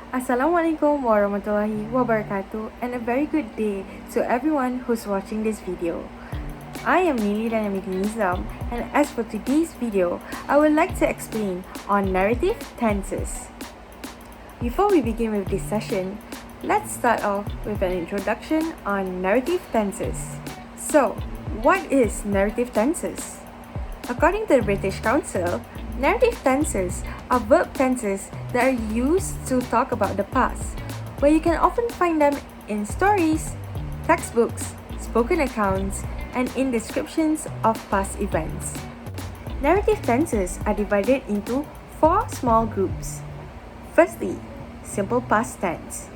Assalamualaikum warahmatullahi wabarakatuh, and a very good day to everyone who's watching this video. I am Naely and Nizam, and as for today's video, I would like to explain on narrative tenses. Before we begin with this session, let's start off with an introduction on narrative tenses. So, what is narrative tenses? According to the British Council, narrative tenses are verb tenses that are used to talk about the past, where you can often find them in stories, textbooks, spoken accounts, and in descriptions of past events. Narrative tenses are divided into 4 small groups. Firstly, simple past tense.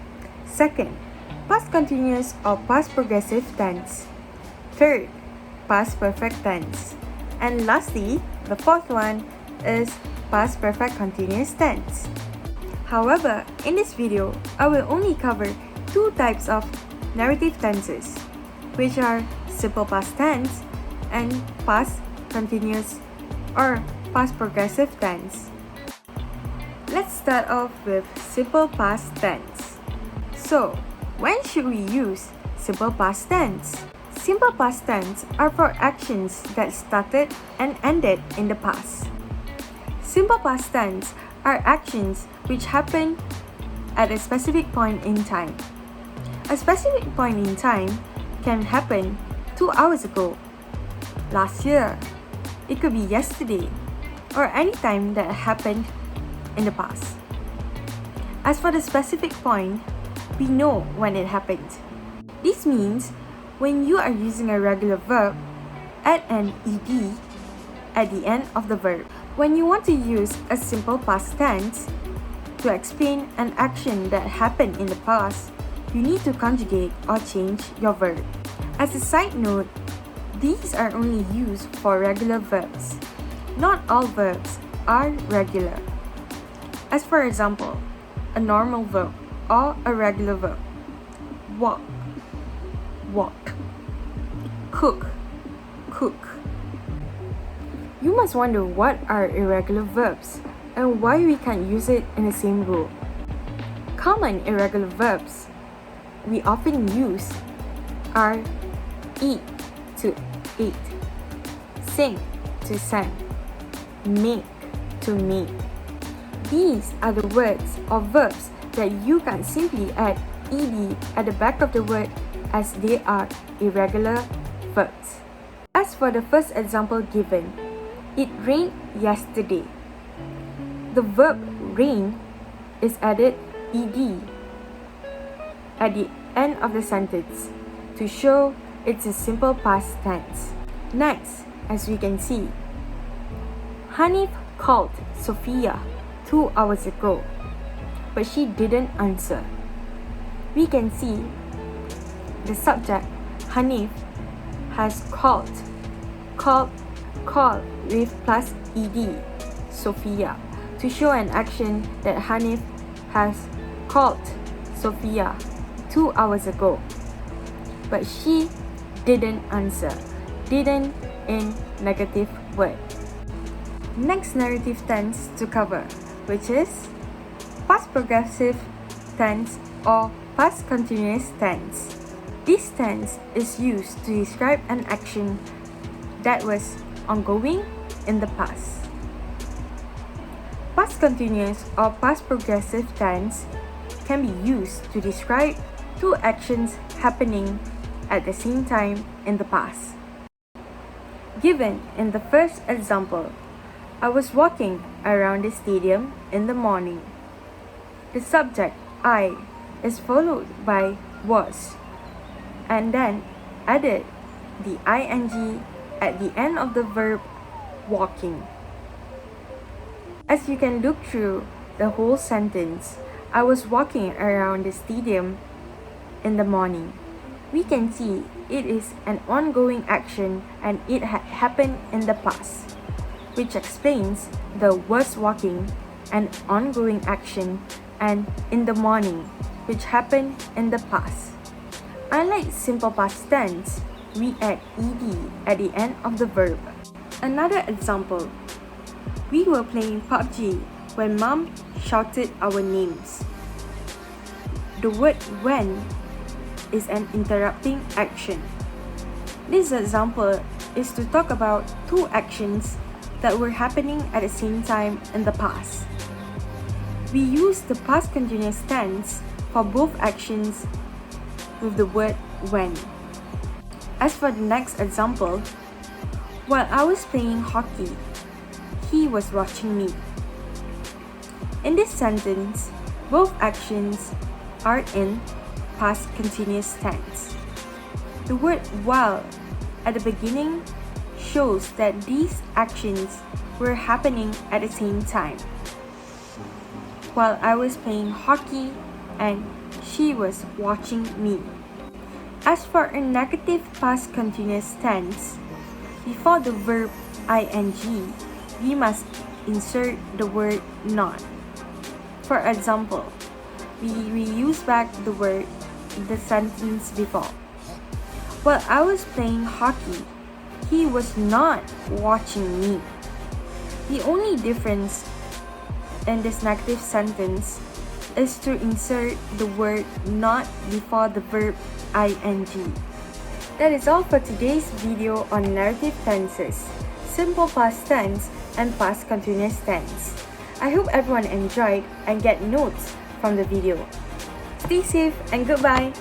Second, past continuous or past progressive tense. Third, past perfect tense. And lastly, the fourth one is past perfect continuous tense. However, in this video, I will only cover 2 types of narrative tenses, which are simple past tense and past continuous or past progressive tense. Let's start off with simple past tense. So, when should we use simple past tense? Simple past tense are for actions that started and ended in the past. Simple past tense are actions which happen at a specific point in time. A specific point in time can happen 2 hours ago, last year, it could be yesterday, or any time that happened in the past. As for the specific point, we know when it happened. This means when you are using a regular verb, add an ed at the end of the verb. When you want to use a simple past tense to explain an action that happened in the past, you need to conjugate or change your verb. As a side note, these are only used for regular verbs. Not all verbs are regular. As for example, a normal verb or a regular verb. Walk, walk. Cook, cook. You must wonder what are irregular verbs and why we can't use it in the same rule. Common irregular verbs we often use are eat to ate, sing to sang, make to made. These are the words or verbs that you can simply add ed at the back of the word as they are irregular verbs. As for the first example given, it rained yesterday. The verb rain is added ed at the end of the sentence to show it's a simple past tense. Next, as we can see, Hanif called Sophia 2 hours ago, but she didn't answer. We can see the subject Hanif has called with plus ed, Sophia, to show an action that Hanif has called Sophia 2 hours ago, but she didn't answer. Didn't in negative word. Next narrative tense to cover, which is past progressive tense or past continuous tense. This tense is used to describe an action that was ongoing in the past. Past continuous or past progressive tense can be used to describe 2 actions happening at the same time in the past. Given in the first example, I was walking around the stadium in the morning. The subject I is followed by was, and then added the ing at the end of the verb walking. As you can look through the whole sentence, I was walking around the stadium in the morning. We can see it is an ongoing action and it had happened in the past, which explains the was walking, an ongoing action, and in the morning, which happened in the past. Unlike simple past tense, we add ed at the end of the verb. Another example, we were playing PUBG when Mom shouted our names. the word when is an interrupting action. This example is to talk about two actions that were happening at the same time in the past. We use the past continuous tense for both actions with the word when. As for the next example, while I was playing hockey, he was watching me. In this sentence, both actions are in past continuous tense. The word while at the beginning shows that these actions were happening at the same time. While I was playing hockey and she was watching me. As for a negative past continuous tense, before the verb ing, we must insert the word not. For example, we reuse back the sentence before. While I was playing hockey, he was not watching me. The only difference in this negative sentence is to insert the word not before the verb ing. That is all for today's video on narrative tenses, simple past tense and past continuous tense. I hope everyone enjoyed and get notes from the video. Stay safe and goodbye!